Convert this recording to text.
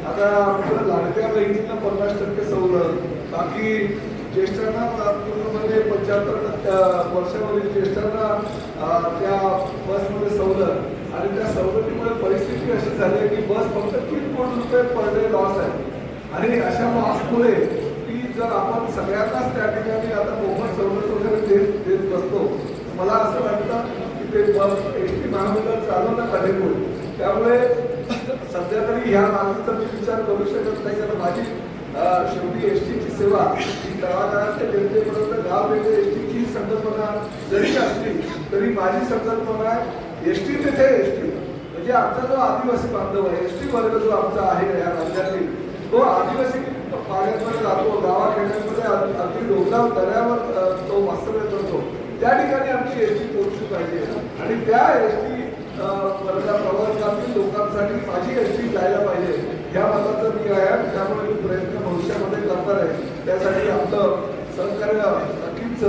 आता आमच्या लाडक्या बहिणींना 50% सवलत, बाकी ज्येष्ठांना पूर्णपणे 75 वर्षावरील ज्येष्ठांना त्या बसमध्ये सवलत। आणि त्या सवलतीमुळे परिस्थिती अशी झाली आहे की बस फक्त 3 कोटी रुपये पर डे लॉस आहे। आणि अशा लॉसमुळे की जर आपण सगळ्यांनाच त्या ठिकाणी आता मोफत सवलत वगैरे देत बसतो, मला असं वाटतं की ते बस एसटी महामंडळ चालवणं कठीण होईल। त्यामुळे सध्या तरी ह्या मागणीचा मी विचार करू शकत नाही, कारण माझी शेवटी एसटीची सेवा ही तळागाळाच्या जनतेपर्यंत गाव पेठे एसटीची संकल्पना जरी असली तरी माझी संकल्पना आहे एसटी तेथे एसटी, म्हणजे आमचा जो आदिवासी बांधव आहे, एसटी वर्ग जो आमचा आहे या राज्यातील, तो आदिवासी भागांमध्ये जातो, गावाखेड्यांमध्ये अगदी डोंगरावर दऱ्यावर तो वास्तव्य करतो, त्या ठिकाणी आमची एसटी पोहोचली पाहिजे। आणि त्या एसटी प्रवासातील लोकांसाठी माझी एसटी जायला पाहिजे ह्या मताचं मी आहे। त्यामुळे मी प्रयत्न भविष्यामध्ये करणार आहे, त्यासाठी आपलं सहकार्य नक्कीच